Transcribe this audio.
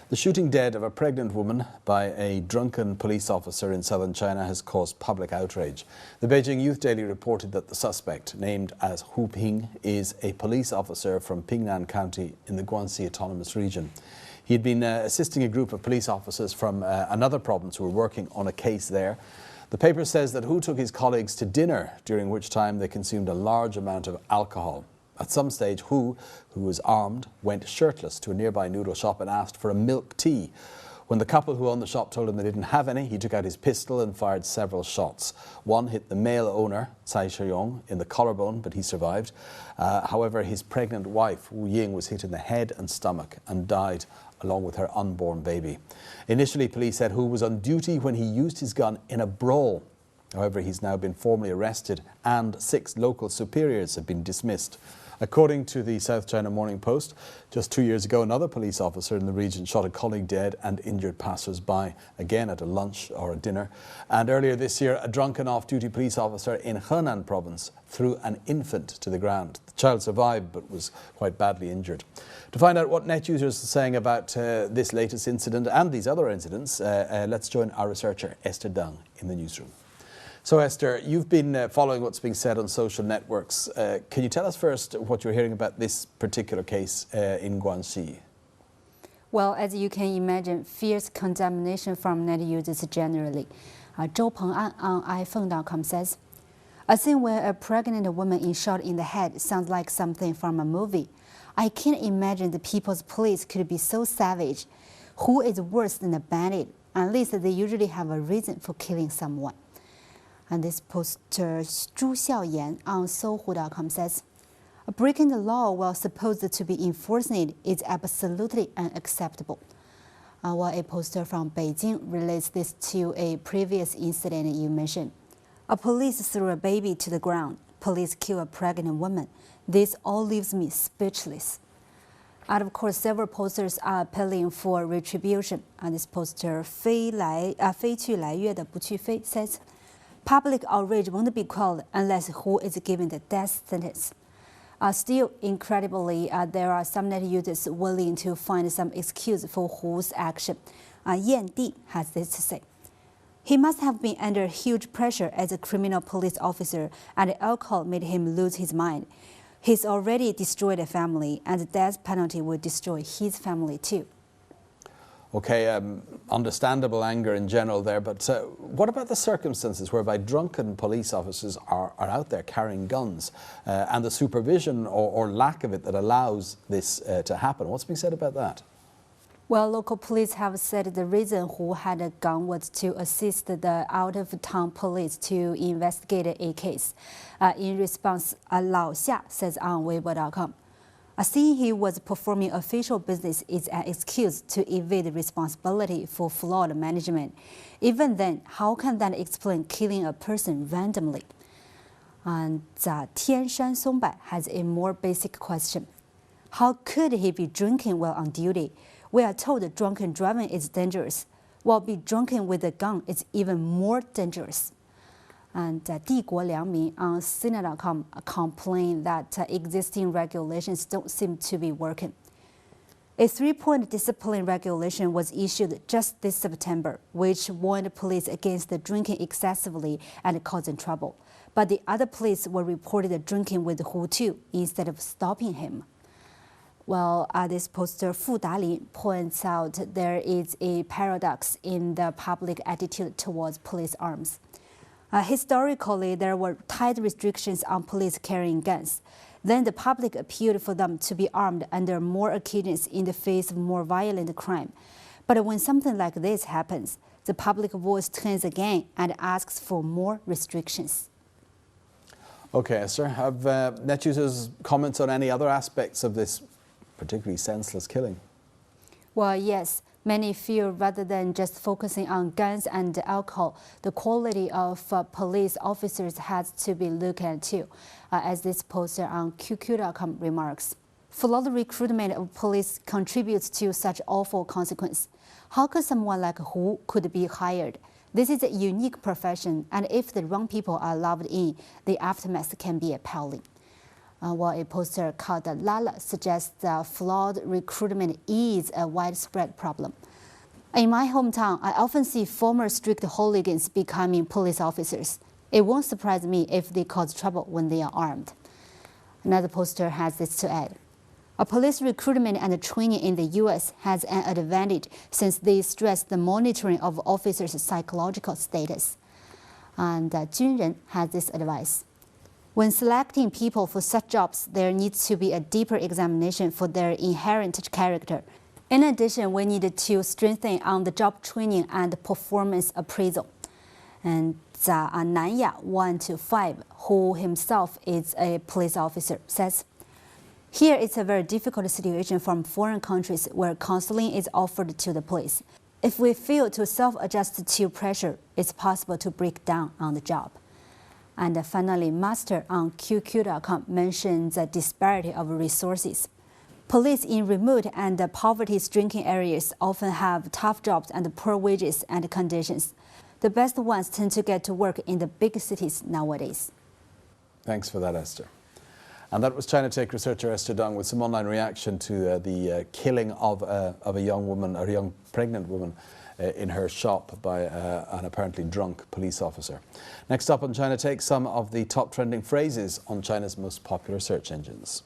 The shooting dead of a pregnant woman by a drunken police officer in southern China has caused public outrage. The Beijing Youth Daily reported that the suspect, named as Hu Ping, is a police officer from Pingnan County in the Guangxi Autonomous Region. He had been assisting a group of police officers from another province who were working on a case there. The paper says that Hu took his colleagues to dinner, during which time they consumed a large amount of alcohol. At some stage, Hu, who was armed, went shirtless to a nearby noodle shop and asked for a milk tea. When the couple who owned the shop told him they didn't have any, he took out his pistol and fired several shots. One hit the male owner, Cai Shiyong, in the collarbone, but he survived. However, his pregnant wife, Wu Ying, was hit in the head and stomach and died along with her unborn baby. Initially, police said Hu was on duty when he used his gun in a brawl. However, he's now been formally arrested and 6 local superiors have been dismissed. According to the South China Morning Post, just 2 years ago, another police officer in the region shot a colleague dead and injured passers-by, again at a lunch or a dinner. And earlier this year, a drunken off-duty police officer in Henan province threw an infant to the ground. The child survived but was quite badly injured. To find out what net users are saying about this latest incident and these other incidents, let's join our researcher Esther Dang in the newsroom. So Esther, you've been following what's being said on social networks. Can you tell us first what you're hearing about this particular case in Guangxi? Well, as you can imagine, fierce condemnation from net users generally. Zhou Peng'an on iPhone.com says, "A scene where a pregnant woman is shot in the head sounds like something from a movie. I can't imagine the people's police could be so savage. Who is worse than a bandit? At least they usually have a reason for killing someone." And this poster, Zhu Xiaoyan on Sohu.com says, "Breaking the law while supposed to be enforcing it is absolutely unacceptable." While a poster from Beijing relates this to a previous incident you mentioned. A police threw a baby to the ground. Police kill a pregnant woman. This all leaves me speechless. And of course, several posters are appealing for retribution. And this poster, 飞去来越的不去飞, says, "Public outrage won't be quelled unless Hu is given the death sentence." Still, incredibly, there are some net users willing to find some excuse for Hu's action. Yan Di has this to say. "He must have been under huge pressure as a criminal police officer, and alcohol made him lose his mind. He's already destroyed a family, and the death penalty will destroy his family too." Okay, understandable anger in general there, but what about the circumstances whereby drunken police officers are out there carrying guns and the supervision or lack of it that allows this to happen? What's being said about that? Well, local police have said the reason Hu had a gun was to assist the out-of-town police to investigate a case. In response, Lao Xia says on Weibo.com, "Seeing he was performing official business is an excuse to evade responsibility for flawed management. Even then, how can that explain killing a person randomly?" And Tianshan Songbai has a more basic question. How could he be drinking while on duty? We are told drunken driving is dangerous, while being drunken with a gun is even more dangerous. And 帝国良民 on Sina.com complained that existing regulations don't seem to be working. A 3-point discipline regulation was issued just this September, which warned police against drinking excessively and causing trouble. But the other police were reported drinking with Hu too, instead of stopping him. Well, this poster, Fu Dalin, points out there is a paradox in the public attitude towards police arms. Historically, there were tight restrictions on police carrying guns. Then the public appealed for them to be armed under more occasions in the face of more violent crime. But when something like this happens, the public voice turns again and asks for more restrictions. Okay, sir. Have net users comments on any other aspects of this particularly senseless killing? Well, yes. Many feel rather than just focusing on guns and alcohol, the quality of police officers has to be looked at too, as this poster on QQ.com remarks. Flawed recruitment of police contributes to such awful consequence. How could someone like Hu could be hired? This is a unique profession, and if the wrong people are loved in, the aftermath can be appalling. while a poster called Lala suggests that flawed recruitment is a widespread problem. In my hometown, I often see former strict hooligans becoming police officers. It won't surprise me if they cause trouble when they are armed. Another poster has this to add. A police recruitment and training in the U.S. has an advantage since they stress the monitoring of officers' psychological status. And 军人 has this advice. When selecting people for such jobs, there needs to be a deeper examination for their inherent character. In addition, we need to strengthen on-the-job training and performance appraisal. And Nanya 125, who himself is a police officer, says, "Here it's a very difficult situation from foreign countries where counseling is offered to the police. If we fail to self-adjust to pressure, it's possible to break down on the job." And finally, Master on QQ.com mentions the disparity of resources. Police in remote and poverty-stricken areas often have tough jobs and poor wages and conditions. The best ones tend to get to work in the big cities nowadays. Thanks for that, Esther. And that was China Take researcher Esther Dong with some online reaction to the killing of a young woman, or a young pregnant woman, in her shop by an apparently drunk police officer. Next up on China Take, some of the top trending phrases on China's most popular search engines.